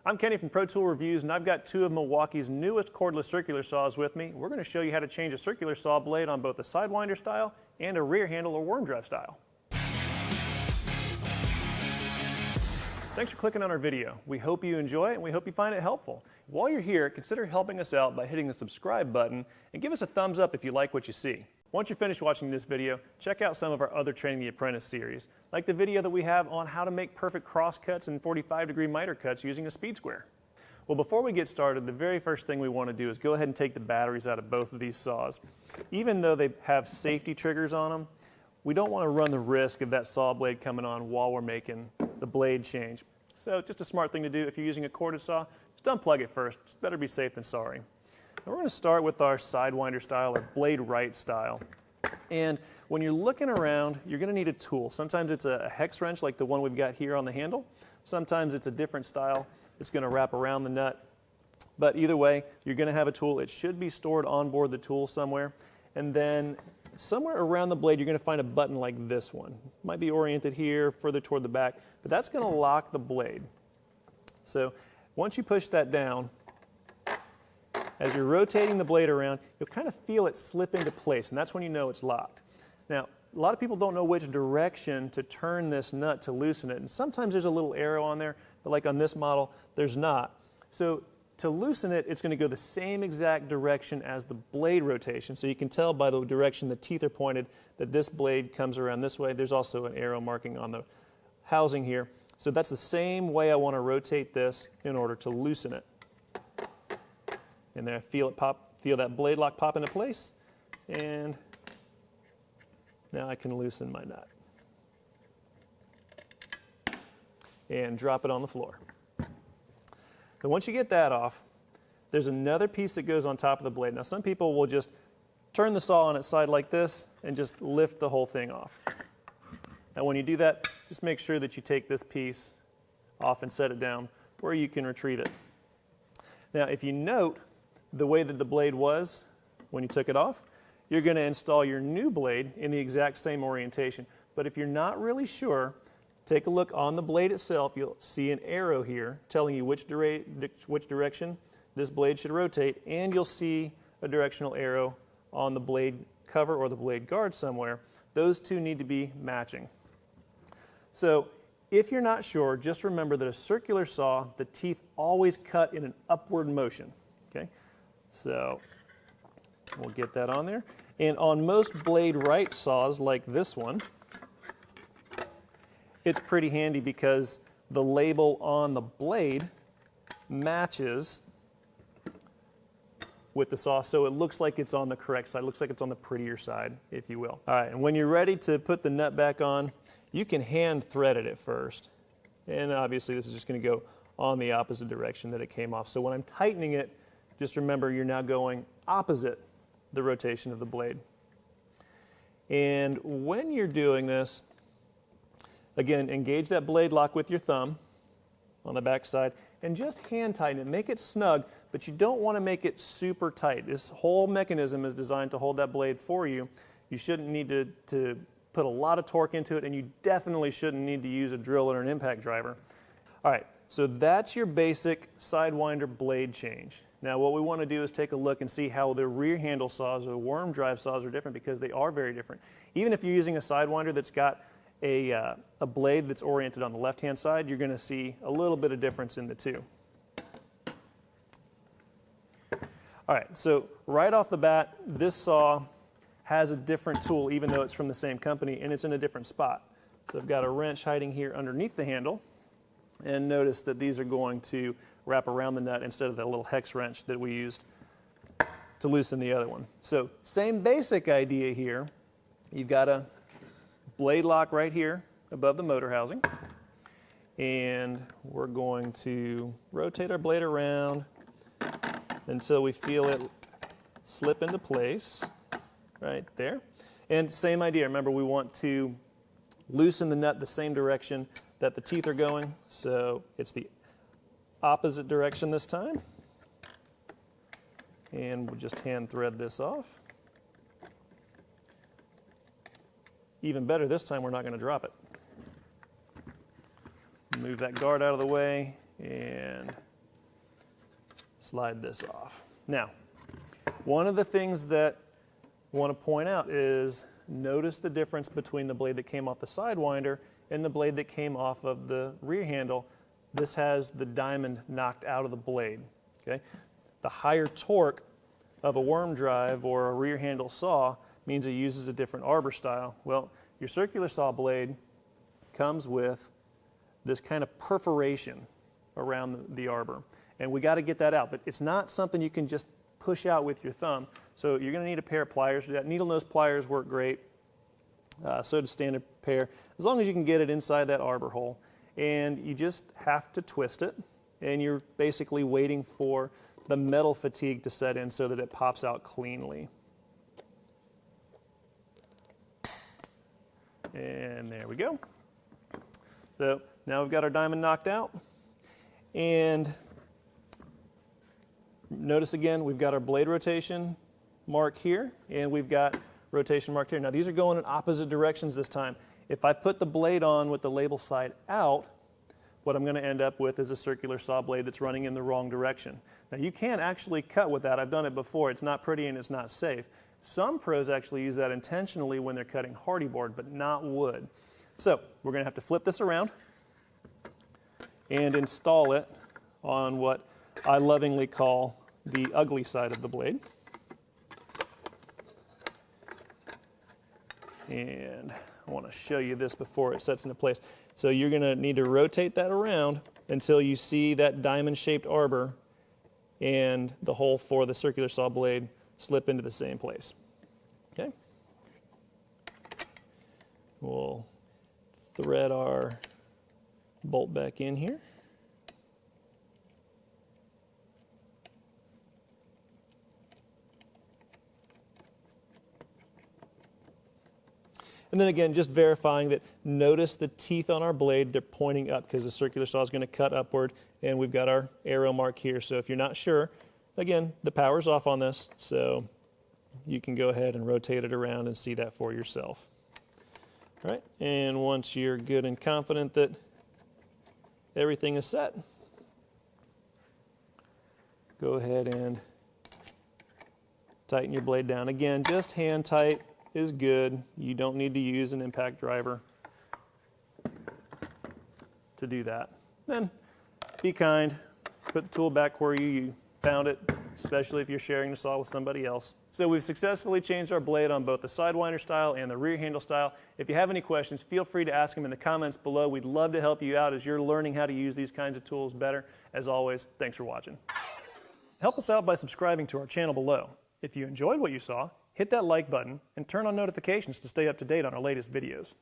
I'm Kenny from Pro Tool Reviews, and I've got two of Milwaukee's newest cordless circular saws with me. We're going to show you how to change a circular saw blade on both a sidewinder style and a rear handle or worm drive style. Thanks for clicking on our video. We hope you enjoy it and we hope you find it helpful. While you're here, consider helping us out by hitting the subscribe button and give us a thumbs up if you like what you see. Once you're finished watching this video, check out some of our other Training the Apprentice series, like the video that we have on how to make perfect cross cuts and 45-degree miter cuts using a speed square. Well, before we get started, the very first thing we want to do is go ahead and take the batteries out of both of these saws. Even though they have safety triggers on them, we don't want to run the risk of that saw blade coming on while we're making the blade change. So just a smart thing to do if you're using a corded saw, just unplug it first. It's better be safe than sorry. We're going to start with our sidewinder style or blade right style. And when you're looking around, you're going to need a tool. Sometimes it's a hex wrench like the one we've got here on the handle. Sometimes it's a different style. It's going to wrap around the nut. But either way, you're going to have a tool. It should be stored on board the tool somewhere. And then somewhere around the blade, you're going to find a button like this one. It might be oriented here, further toward the back, but that's going to lock the blade. So once you push that down, as you're rotating the blade around, you'll kind of feel it slip into place, and that's when you know it's locked. Now, a lot of people don't know which direction to turn this nut to loosen it, and sometimes there's a little arrow on there, but like on this model, there's not. So to loosen it, it's going to go the same exact direction as the blade rotation, so you can tell by the direction the teeth are pointed that this blade comes around this way. There's also an arrow marking on the housing here. So that's the same way I want to rotate this in order to loosen it. And there, feel it pop, feel that blade lock pop into place, and now I can loosen my nut and drop it on the floor. Then once you get that off, there's another piece that goes on top of the blade. Now some people will just turn the saw on its side like this and just lift the whole thing off. Now when you do that, just make sure that you take this piece off and set it down where you can retrieve it. Now if you note the way that the blade was when you took it off, you're going to install your new blade in the exact same orientation. But if you're not really sure, take a look on the blade itself. You'll see an arrow here telling you which direction this blade should rotate, and you'll see a directional arrow on the blade cover or the blade guard somewhere. Those two need to be matching. So if you're not sure, just remember that a circular saw, the teeth always cut in an upward motion. Okay? So we'll get that on there. And on most blade right saws like this one, it's pretty handy because the label on the blade matches with the saw, so it looks like it's on the correct side. It looks like it's on the prettier side, if you will. All right, and when you're ready to put the nut back on, you can hand thread it at first. And obviously this is just going to go on the opposite direction that it came off. So when I'm tightening it, just remember you're now going opposite the rotation of the blade. And when you're doing this, again, engage that blade lock with your thumb on the back side and just hand tighten it. Make it snug, but you don't want to make it super tight. This whole mechanism is designed to hold that blade for you. You shouldn't need to put a lot of torque into it, and you definitely shouldn't need to use a drill or an impact driver. All right, so that's your basic sidewinder blade change. Now what we want to do is take a look and see how the rear handle saws or worm drive saws are different, because they are very different. Even if you're using a sidewinder that's got a blade that's oriented on the left-hand side, you're going to see a little bit of difference in the two. All right, so right off the bat, this saw has a different tool even though it's from the same company, and it's in a different spot. So I've got a wrench hiding here underneath the handle, and notice that these are going to wrap around the nut instead of that little hex wrench that we used to loosen the other one. So same basic idea here. You've got a blade lock right here above the motor housing, and we're going to rotate our blade around until we feel it slip into place right there. And same idea, remember we want to loosen the nut the same direction that the teeth are going, so it's the opposite direction this time. And we'll just hand thread this off. Even better, this time we're not going to drop it. Move that guard out of the way and slide this off. Now, one of the things that I want to point out is notice the difference between the blade that came off the Sidewinder and the blade that came off of the rear handle. This has the diamond knocked out of the blade. Okay? The higher torque of a worm drive or a rear handle saw means it uses a different arbor style. Well, your circular saw blade comes with this kind of perforation around the arbor, and we got to get that out, but it's not something you can just push out with your thumb. So you're going to need a pair of pliers for that. Needle nose pliers work great. So does standard pair, as long as you can get it inside that arbor hole. And you just have to twist it, and you're basically waiting for the metal fatigue to set in so that it pops out cleanly. And there we go. So now we've got our diamond knocked out. And notice again, we've got our blade rotation mark here, and we've got rotation marked here. Now these are going in opposite directions this time. If I put the blade on with the label side out, what I'm going to end up with is a circular saw blade that's running in the wrong direction. Now you can actually cut with that. I've done it before. It's not pretty and it's not safe. Some pros actually use that intentionally when they're cutting hardy board, but not wood. So we're going to have to flip this around and install it on what I lovingly call the ugly side of the blade. And I want to show you this before it sets into place. So you're going to need to rotate that around until you see that diamond-shaped arbor and the hole for the circular saw blade slip into the same place. Okay? We'll thread our bolt back in here. And then again, just verifying that, notice the teeth on our blade, they're pointing up because the circular saw is going to cut upward, and we've got our arrow mark here. So if you're not sure, again, the power's off on this, so you can go ahead and rotate it around and see that for yourself. All right, and once you're good and confident that everything is set, go ahead and tighten your blade down. Again, just hand tight is good. You don't need to use an impact driver to do that. Then be kind, put the tool back where you found it, especially if you're sharing the saw with somebody else. So we've successfully changed our blade on both the Sidewinder style and the rear handle style. If you have any questions, feel free to ask them in the comments below. We'd love to help you out as you're learning how to use these kinds of tools better. As always, thanks for watching. Help us out by subscribing to our channel below. If you enjoyed what you saw, hit that like button and turn on notifications to stay up to date on our latest videos.